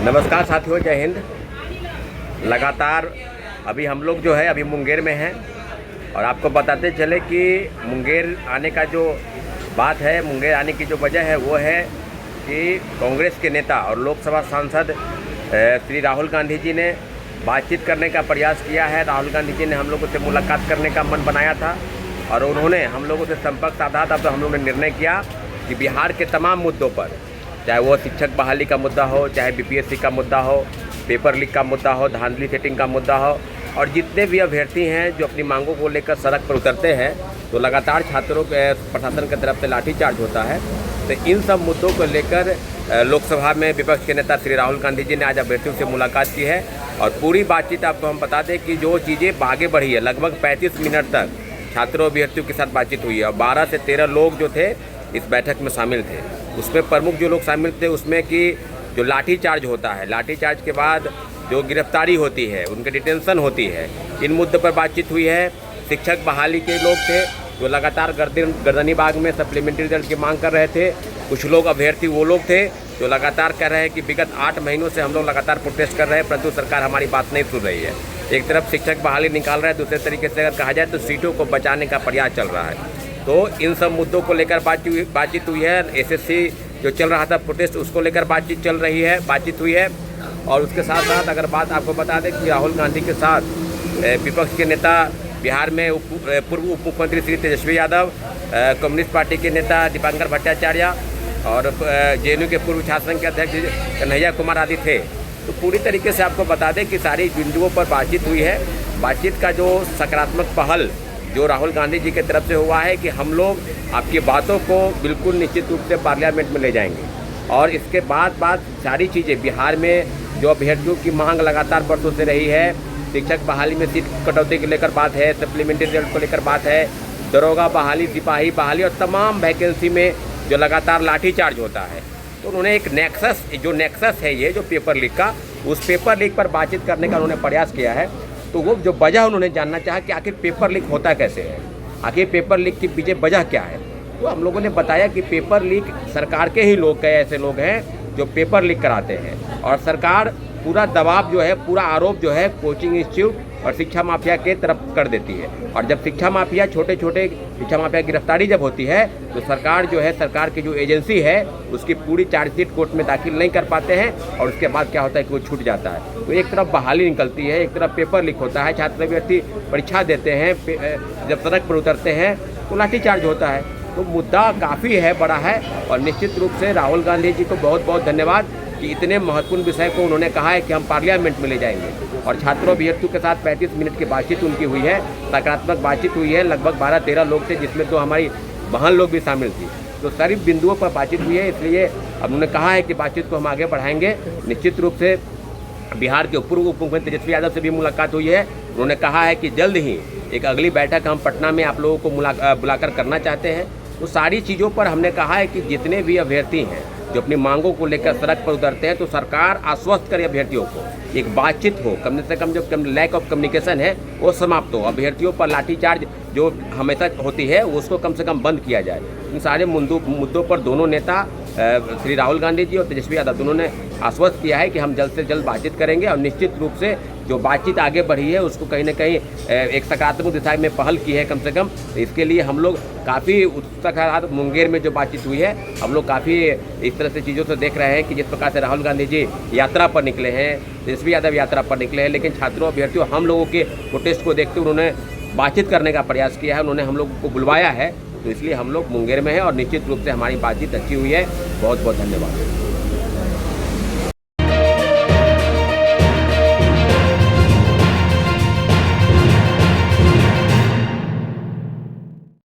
नमस्कार साथियों, जय हिंद। लगातार अभी हम लोग जो है अभी मुंगेर में हैं और आपको बताते चले कि मुंगेर आने का जो बात है, मुंगेर आने की जो वजह है वो है कि कांग्रेस के नेता और लोकसभा सांसद श्री राहुल गांधी जी ने बातचीत करने का प्रयास किया है। राहुल गांधी जी ने हम लोगों से मुलाकात करने का मन बनाया था और उन्होंने हम लोगों से संपर्क साधा था। तो हम लोगों ने निर्णय किया कि बिहार के तमाम मुद्दों पर, चाहे वो शिक्षक बहाली का मुद्दा हो, चाहे बीपीएससी का मुद्दा हो, पेपर लीक का मुद्दा हो, धांधली सेटिंग का मुद्दा हो, और जितने भी अभ्यर्थी हैं जो अपनी मांगों को लेकर सड़क पर उतरते हैं तो लगातार छात्रों के प्रशासन की तरफ से लाठीचार्ज होता है। तो इन सब मुद्दों को लेकर लोकसभा में विपक्ष के नेता श्री राहुल गांधी जी ने आज अभ्यर्थियों से मुलाकात की है और पूरी बातचीत आपको हम बता दें कि जो चीज़ें आगे बढ़ी है, लगभग 35 मिनट तक छात्रों अभ्यर्थियों के साथ बातचीत हुई है और 12 से 13 लोग जो थे इस बैठक में शामिल थे। उसमें प्रमुख जो लोग शामिल थे उसमें कि जो लाठीचार्ज होता है, लाठीचार्ज के बाद जो गिरफ्तारी होती है, उनकी डिटेंशन होती है, इन मुद्दों पर बातचीत हुई है। शिक्षक बहाली के लोग थे जो लगातार गर्दनी बाग में सप्लीमेंट्री रिजल्ट की मांग कर रहे थे। कुछ लोग अभ्यर्थी वो लोग थे जो लगातार कह रहे हैं कि विगत 8 महीनों से हम लोग लगातार प्रोटेस्ट कर रहे हैं परंतु सरकार हमारी बात नहीं सुन रही है। एक तरफ शिक्षक बहाली निकाल रहा है, दूसरे तरीके से अगर कहा जाए तो सीटों को बचाने का प्रयास चल रहा है। तो इन सब मुद्दों को लेकर बातचीत हुई है। एसएससी जो चल रहा था प्रोटेस्ट, उसको लेकर बातचीत हुई है। और उसके साथ साथ अगर बात आपको बता दें कि राहुल गांधी के साथ विपक्ष के नेता बिहार में पूर्व उप मुख्यमंत्री श्री तेजस्वी यादव, कम्युनिस्ट पार्टी के नेता दीपांकर भट्टाचार्य और जेएनयू के पूर्व छात्र संघ के अध्यक्ष कन्हैया कुमार आदि थे। तो पूरी तरीके से आपको बता दें कि सारी बिंदुओं पर बातचीत हुई है। बातचीत का जो सकारात्मक पहल जो राहुल गांधी जी की तरफ से हुआ है कि हम लोग आपकी बातों को बिल्कुल निश्चित रूप से पार्लियामेंट में ले जाएंगे और इसके बाद सारी चीज़ें बिहार में जो अभ्यर्थियों की मांग लगातार बरसों से रही है, शिक्षक बहाली में सीट कटौती को लेकर बात है, सप्लीमेंट्री रिजल्ट को लेकर बात है, दरोगा बहाली, सिपाही बहाली और तमाम वैकेंसी में जो लगातार लाठीचार्ज होता है। तो उन्होंने एक नेक्सस है ये जो पेपर लीक का, उस पेपर लीक पर बातचीत करने का उन्होंने प्रयास किया है। तो वो जो वजह उन्होंने जानना चाहा कि आखिर पेपर लीक होता कैसे है, आखिर पेपर लीक के पीछे वजह क्या है। तो हम लोगों ने बताया कि पेपर लीक सरकार के ही लोग, कई ऐसे लोग हैं जो पेपर लीक कराते हैं और सरकार पूरा दबाव जो है, पूरा आरोप जो है कोचिंग इंस्टीट्यूट और शिक्षा माफिया के तरफ कर देती है। और जब शिक्षा माफिया, छोटे शिक्षा माफिया गिरफ्तारी जब होती है तो सरकार जो है, सरकार की जो एजेंसी है उसकी पूरी चार्जशीट कोर्ट में दाखिल नहीं कर पाते हैं और उसके बाद क्या होता है कि वो छूट जाता है। तो एक तरफ बहाली निकलती है, एक तरफ पेपर लीक होता है, छात्र अभ्यर्थी परीक्षा देते हैं, जब सड़क पर उतरते हैं तो लाठीचार्ज होता है। तो मुद्दा काफ़ी है, बड़ा है और निश्चित रूप से राहुल गांधी जी को बहुत बहुत धन्यवाद कि इतने महत्वपूर्ण विषय को उन्होंने कहा है कि हम पार्लियामेंट में ले जाएंगे। और छात्रों अभ्यर्थियों के साथ 35 मिनट की बातचीत उनकी हुई है, सकारात्मक बातचीत हुई है। लगभग 12-13 लोग थे जिसमें तो हमारी बहन लोग भी शामिल थी। तो सारी बिंदुओं पर बातचीत हुई है, इसलिए अब उन्होंने कहा है कि बातचीत को हम आगे बढ़ाएंगे। निश्चित रूप से बिहार के पूर्व उप मुख्यमंत्री तेजस्वी यादव से भी मुलाकात हुई है। उन्होंने कहा है कि जल्द ही एक अगली बैठक हम पटना में आप लोगों को बुलाकर करना चाहते हैं। तो सारी चीज़ों पर हमने कहा है कि जितने भी अभ्यर्थी हैं जो अपनी मांगों को लेकर सड़क पर उतरते हैं तो सरकार आश्वस्त करे अभ्यर्थियों को, एक बातचीत हो, कम से कम जो लैक ऑफ कम्युनिकेशन है वो समाप्त हो, अभ्यर्थियों पर लाठीचार्ज जो हमेशा होती है उसको कम से कम बंद किया जाए। इन सारे मुद्दों पर दोनों नेता श्री राहुल गांधी जी और तेजस्वी यादव दोनों ने आश्वस्त किया है कि हम जल्द से जल्द बातचीत करेंगे और निश्चित रूप से जो बातचीत आगे बढ़ी है उसको कहीं ना कहीं एक सकारात्मक दिशा में पहल की है कम से कम। तो इसके लिए हम लोग काफ़ी उत्सुक हैं। मुंगेर में जो बातचीत हुई है हम लोग काफ़ी इस तरह से चीज़ों से देख रहे हैं कि जिस प्रकार से राहुल गांधी जी यात्रा पर निकले हैं, तेजस्वी यादव यात्रा पर निकले हैं, लेकिन छात्रों अभ्यर्थियों हम लोगों के प्रोटेस्ट को देखते उन्होंने बातचीत करने का प्रयास किया है, उन्होंने हम लोग को बुलवाया है। तो इसलिए हम लोग मुंगेर में हैं और निश्चित रूप से हमारी बातचीत अच्छी हुई है। बहुत बहुत धन्यवाद।